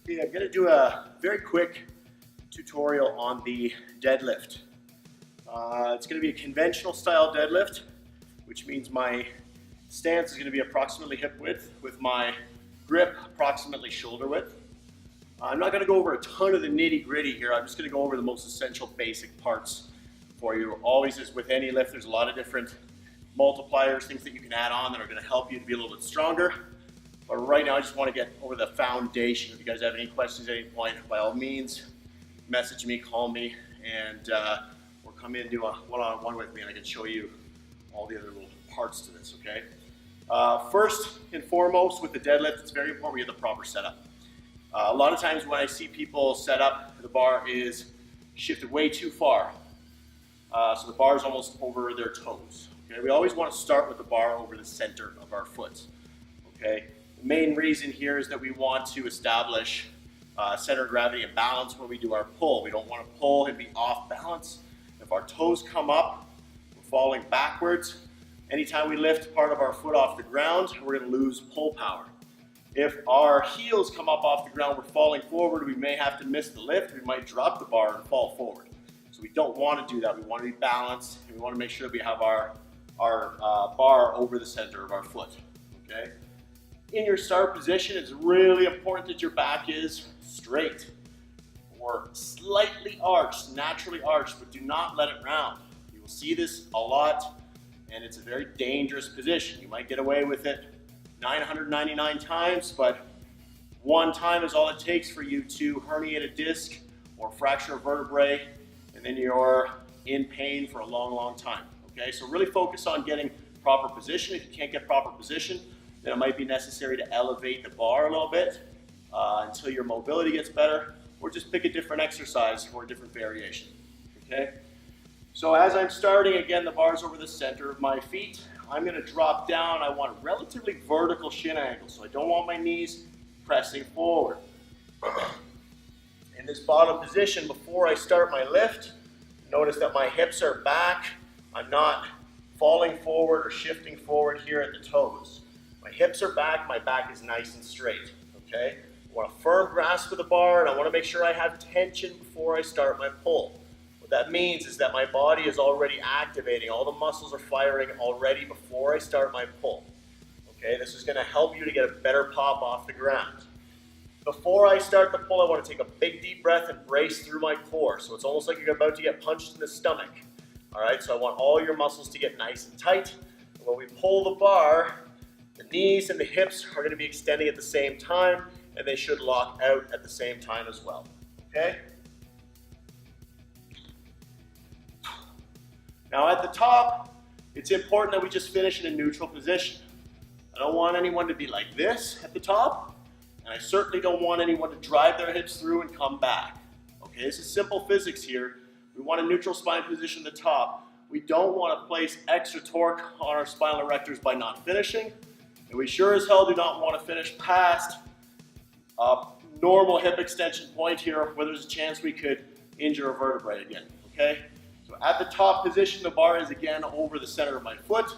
Okay, I'm going to do a very quick tutorial on the deadlift. It's going to be a conventional style deadlift, which means my stance is going to be approximately hip width with my grip approximately shoulder width. I'm not going to go over a ton of the nitty gritty here. I'm just going to go over the most essential basic parts for you. Always, as with any lift, there's a lot of different multipliers, things that you can add on that are going to help you to be a little bit stronger. But right now I just want to get over the foundation. If you guys have any questions at any point, by all means, message me, call me, and or come in and do a one-on-one with me and I can show you all the other little parts to this, okay? First and foremost with the deadlift, it's very important we get the proper setup. A lot of times when I see people set up, the bar is shifted way too far. So the bar is almost over their toes. Okay? We always want to start with the bar over the center of our foot. Okay? The main reason here is that we want to establish center of gravity and balance when we do our pull. We don't want to pull and be off balance. If our toes come up, we're falling backwards. Anytime we lift part of our foot off the ground, we're going to lose pull power. If our heels come up off the ground, we're falling forward, we may have to miss the lift, we might drop the bar and fall forward. So we don't want to do that. We want to be balanced, and we want to make sure that we have our bar over the center of our foot, okay? In your start position, it's really important that your back is straight or slightly arched, naturally arched, but do not let it round. You will see this a lot, and it's a very dangerous position. You might get away with it 999 times, but one time is all it takes for you to herniate a disc or fracture a vertebrae, and then you're in pain for a long, long time. Okay, so really focus on getting proper position. If you can't get proper position, then it might be necessary to elevate the bar a little bit until your mobility gets better, or just pick a different exercise or a different variation. Okay, so as I'm starting, again, the bar's over the center of my feet. I'm going to drop down. I want a relatively vertical shin angle, so I don't want my knees pressing forward. In this bottom position, before I start my lift, notice that my hips are back. I'm not falling forward or shifting forward here at the toes. My hips are back, my back is nice and straight, okay? I want a firm grasp of the bar, and I want to make sure I have tension before I start my pull. What that means is that my body is already activating. All the muscles are firing already before I start my pull. Okay, this is going to help you to get a better pop off the ground. Before I start the pull, I want to take a big deep breath and brace through my core. So it's almost like you're about to get punched in the stomach. All right, so I want all your muscles to get nice and tight. And when we pull the bar, the knees and the hips are going to be extending at the same time, and they should lock out at the same time as well. Okay? Now at the top, it's important that we just finish in a neutral position. I don't want anyone to be like this at the top, and I certainly don't want anyone to drive their hips through and come back. Okay, this is simple physics here. We want a neutral spine position at the top. We don't want to place extra torque on our spinal erectors by not finishing, and we sure as hell do not want to finish past a normal hip extension point here where there's a chance we could injure a vertebrae again, okay? So at the top position, the bar is again over the center of my foot.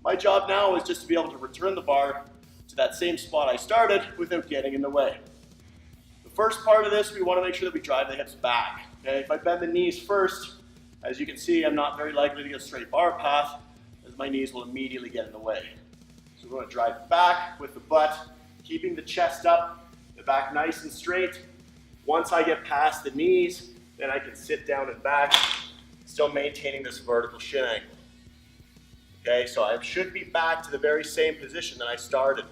My job now is just to be able to return the bar to that same spot I started without getting in the way. The first part of this, we want to make sure that we drive the hips back. Okay? If I bend the knees first, as you can see, I'm not very likely to get a straight bar path as my knees will immediately get in the way. So we want to drive back with the butt, keeping the chest up, the back nice and straight. Once I get past the knees, then I can sit down and back, still maintaining this vertical shin angle. Okay, so I should be back to the very same position that I started.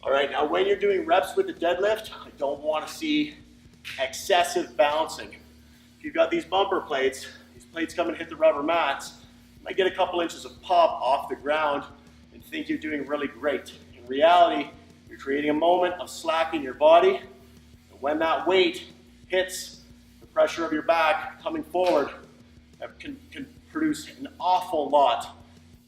All right, now when you're doing reps with the deadlift, I don't want to see excessive bouncing. If you've got these bumper plates, these plates come and hit the rubber mats, you might get a couple inches of pop off the ground and think you're doing really great. In reality, you're creating a moment of slack in your body, and when that weight hits the pressure of your back coming forward, that can produce an awful lot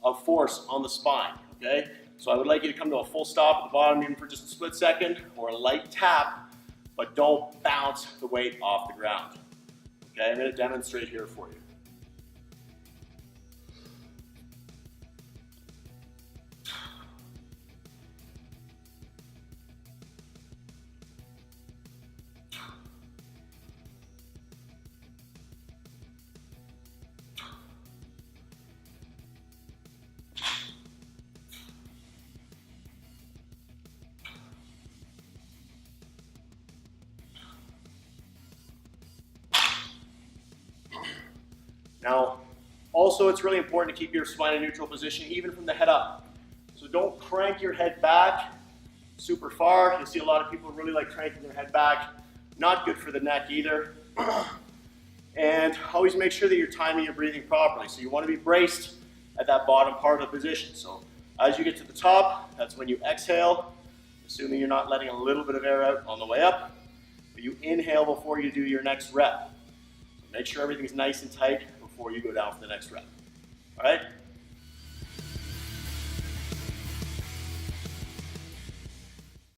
of force on the spine, okay? So I would like you to come to a full stop at the bottom even for just a split second, or a light tap, but don't bounce the weight off the ground. Okay, I'm going to demonstrate here for you. Now, also it's really important to keep your spine in neutral position even from the head up. So don't crank your head back super far. You'll see a lot of people really like cranking their head back. Not good for the neck either. And always make sure that you're timing your breathing properly. So you want to be braced at that bottom part of the position. So as you get to the top, that's when you exhale, assuming you're not letting a little bit of air out on the way up. But you inhale before you do your next rep. So make sure everything's nice and tight before you go down for the next rep. All right?